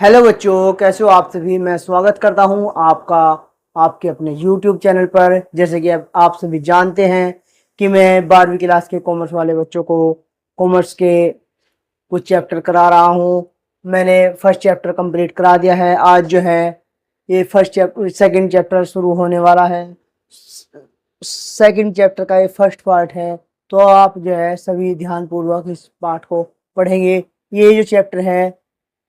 Hello बच्चों, कैसे हो आप सभी। मैं स्वागत करता हूं आपका आपके अपने YouTube चैनल पर। जैसे कि अब आप सभी जानते हैं कि मैं 12वीं क्लास के कॉमर्स वाले बच्चों को कॉमर्स के कुछ चैप्टर करा रहा हूं। मैंने फर्स्ट चैप्टर कंप्लीट करा दिया है। आज जो है ये सेकंड चैप्टर शुरू होने वाला है। सेकंड चैप्टर का ये फर्स्ट पार्ट है, तो आप जो है सभी ध्यानपूर्वक इस पाठ को पढ़ेंगे। ये जो चैप्टर है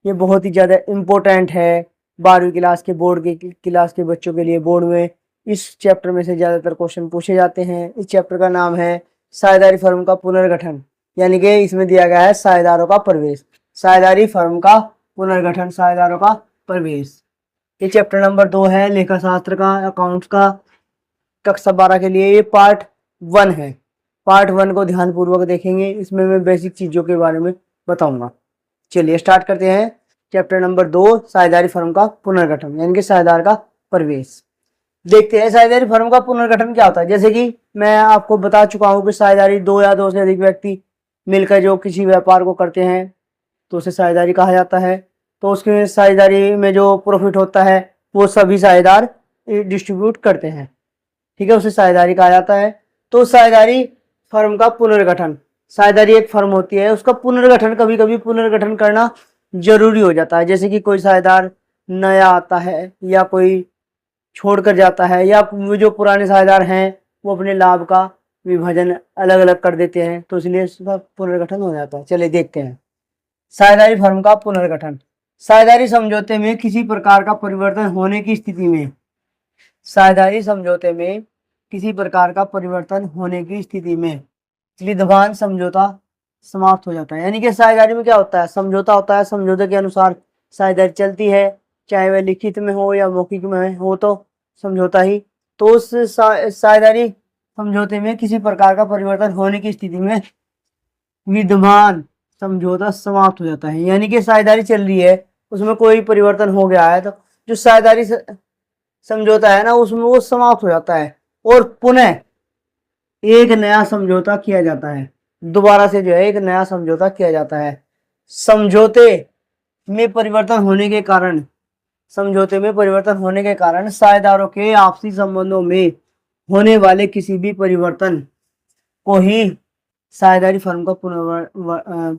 ये बहुत ही ज़्यादा इम्पोर्टेंट है 12वीं क्लास के बोर्ड के क्लास के बच्चों के लिए। बोर्ड में इस चैप्टर में से ज़्यादातर क्वेश्चन पूछे जाते हैं। इस चैप्टर का नाम है साझेदारी फर्म का पुनर्गठन, यानी कि इसमें दिया गया है साझेदारों का प्रवेश। साझेदारी फर्म का पुनर्गठन, साझेदारों का प्रवेश। ये चैप्टर नंबर 2 है, लेखा शास्त्र का, अकाउंट्स का, कक्षा 12 के लिए। ये पार्ट 1 है। पार्ट 1 को ध्यानपूर्वक देखेंगे। इसमें मैं बेसिक चीज़ों के बारे में बताऊंगा। चलिए स्टार्ट करते हैं। चैप्टर नंबर 2, साझेदारी फर्म का पुनर्गठन, यानी कि साझेदार का प्रवेश। देखते हैं साझेदारी फर्म का पुनर्गठन क्या होता है। जैसे कि मैं आपको बता चुका हूं कि साझेदारी दो या दो से अधिक व्यक्ति मिलकर जो किसी व्यापार को करते हैं तो उसे साझेदारी कहा जाता है। तो उसके साझेदारी में जो प्रॉफिट होता है वो सभी साझेदार डिस्ट्रीब्यूट करते हैं, ठीक है, उसे साझेदारी कहा जाता है। तो साझेदारी फर्म का पुनर्गठन, साझेदारी एक फर्म होती है, उसका पुनर्गठन, कभी कभी पुनर्गठन करना जरूरी हो जाता है। जैसे कि कोई साझेदार नया आता है या कोई छोड़कर जाता है, या जो पुराने साझेदार हैं वो अपने लाभ का विभाजन अलग अलग कर देते हैं, तो इसलिए इसका पुनर्गठन हो जाता है। चलिए देखते हैं साझेदारी फर्म का पुनर्गठन। साझेदारी समझौते में किसी प्रकार का परिवर्तन होने की स्थिति में, साझेदारी समझौते में किसी प्रकार का परिवर्तन होने की स्थिति में विद्यमान समझौता समाप्त हो जाता है। यानी कि साझेदारी में क्या होता है, समझौता होता है। समझौते के अनुसार साझेदारी चलती है, चाहे वह लिखित में हो या मौखिक में हो, तो समझौता ही। तो उस साझेदारी समझौते में किसी प्रकार का परिवर्तन होने की स्थिति में विद्यमान समझौता समाप्त हो जाता है। यानी कि साझेदारी चल रही है, उसमें कोई परिवर्तन हो गया है, तो जो साझेदारी समझौता है ना, उसमें वो समाप्त हो जाता है और पुनः एक नया समझौता किया जाता है। दोबारा से जो है एक नया समझौता किया जाता है। समझौते में परिवर्तन होने के कारण, समझौते में परिवर्तन होने के कारण साझेदारों के आपसी संबंधों में होने वाले किसी भी परिवर्तन को ही साझेदारी फर्म का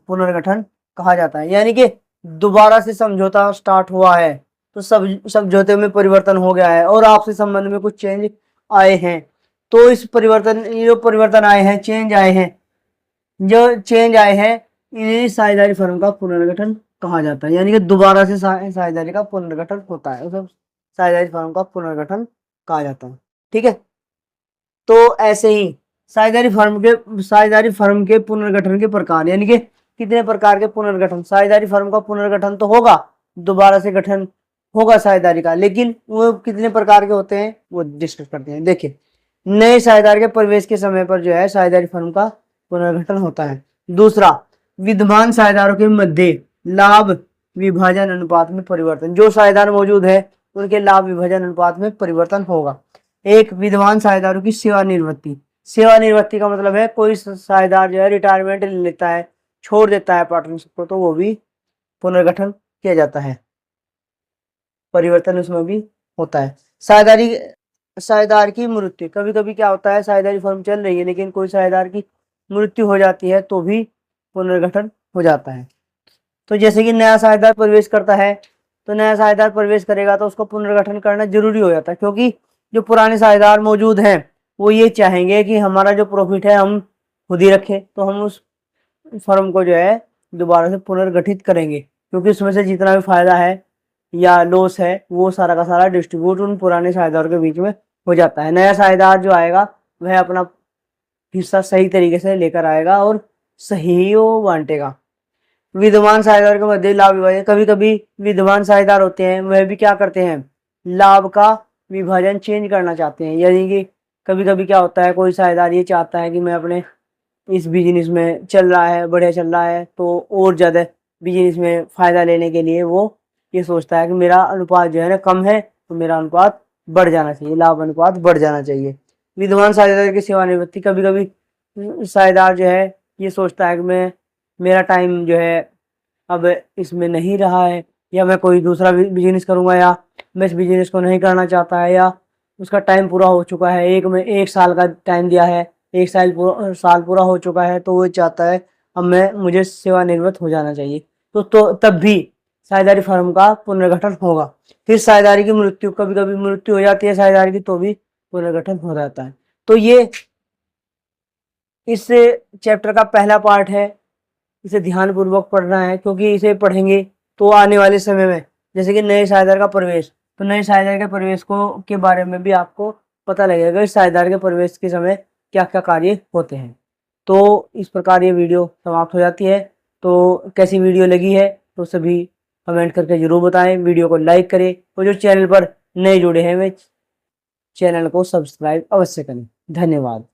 पुनर्गठन कहा जाता है। यानी कि दोबारा से समझौता स्टार्ट हुआ है, तो सब समझौते में परिवर्तन हो गया है और आपसी संबंध में कुछ चेंज आए हैं, तो इस परिवर्तन, ये जो परिवर्तन आए हैं, चेंज आए हैं, जो चेंज आए हैं, इन्हें साझेदारी फर्म का पुनर्गठन कहा जाता है। यानी कि दोबारा से साझेदारी का पुनर्गठन होता है, उसे साझेदारी फर्म का पुनर्गठन कहा जाता है, ठीक है। तो ऐसे ही साझेदारी फर्म के पुनर्गठन के प्रकार, यानी कि कितने प्रकार के पुनर्गठन। साझेदारी फर्म का पुनर्गठन तो होगा, दोबारा से गठन होगा साझेदारी का, लेकिन वो कितने प्रकार के होते हैं वो डिस्कस करते हैं। देखिए, नए साझेदार के प्रवेश के समय पर जो है साझेदारी फर्म का पुनर्गठन होता है। दूसरा, विद्यमान साझेदारों के मध्य लाभ विभाजन अनुपात में परिवर्तन। जो साझेदार मौजूद है उनके लाभ विभाजन अनुपात में परिवर्तन होगा। एक, विद्यमान साझेदारों की सेवानिवृत्ति। सेवानिवृत्ति का मतलब है कोई साझेदार जो है रिटायरमेंट ले लेता है, छोड़ देता है पार्टनरशिप को, तो वो भी पुनर्गठन किया जाता है, परिवर्तन उसमें भी होता है। साझेदार की मृत्यु, कभी कभी क्या होता है, साझेदारी फर्म चल रही है लेकिन कोई साझेदार की मृत्यु हो जाती है तो भी पुनर्गठन हो जाता है। तो जैसे कि नया साझेदार प्रवेश करता है, तो नया साझेदार प्रवेश करेगा तो उसको पुनर्गठन करना जरूरी हो जाता है, क्योंकि जो पुराने साझेदार मौजूद हैं वो ये चाहेंगे कि हमारा जो प्रॉफिट है हम खुद ही रखें, तो हम उस फर्म को जो है दोबारा से पुनर्गठित करेंगे, क्योंकि उसमें से जितना भी फायदा है या लॉस है वो सारा का सारा डिस्ट्रीब्यूट उन पुराने साझेदारों के बीच में हो जाता है। नया साझेदार जो आएगा वह अपना हिस्सा सही तरीके से लेकर आएगा और सही वो बांटेगा। विद्यमान साझेदार के मध्य लाभ विभाजन, कभी कभी विद्यमान साझेदार होते हैं वह भी क्या करते हैं, लाभ का विभाजन चेंज करना चाहते हैं। यानी कि कभी कभी क्या होता है, कोई साझेदार ये चाहता है कि मैं अपने इस बिजनेस में चल रहा है, बढ़िया चल रहा है, तो और ज़्यादा बिजनेस में फ़ायदा लेने के लिए वो ये सोचता है कि मेरा अनुपात जो है ना कम है, तो मेरा अनुपात बढ़ जाना चाहिए, लाभ अनुपात बढ़ जाना चाहिए। विद्यमान साझेदार की सेवानिवृत्ति, कभी कभी साझेदार जो है ये सोचता है कि मैं, मेरा टाइम जो है अब इसमें नहीं रहा है, या मैं कोई दूसरा बिजनेस करूंगा, या मैं इस बिजनेस को नहीं करना चाहता है, या उसका टाइम पूरा हो चुका है, एक साल का टाइम दिया है, साल पूरा हो चुका है, तो वो चाहता है अब मुझे सेवानिवृत्त हो जाना चाहिए। तो तब भी साझेदारी फर्म का पुनर्गठन होगा। फिर साझेदारी की मृत्यु, कभी कभी मृत्यु हो जाती है साझेदारी की, तो भी पुनर्गठन हो जाता है। तो ये इस चैप्टर का पहला पार्ट है। इसे ध्यानपूर्वक पढ़ना है, क्योंकि इसे पढ़ेंगे तो आने वाले समय में, जैसे कि नए साझेदार का प्रवेश, तो नए साझेदार के प्रवेश को के बारे में भी आपको पता लगेगा इस साझेदार के प्रवेश के समय क्या क्या कार्य होते हैं। तो इस प्रकार ये वीडियो समाप्त हो जाती है। तो कैसी वीडियो लगी है तो सभी कमेंट करके जरूर बताएं, वीडियो को लाइक करें, और जो चैनल पर नए जुड़े हैं वे चैनल को सब्सक्राइब अवश्य करें। धन्यवाद।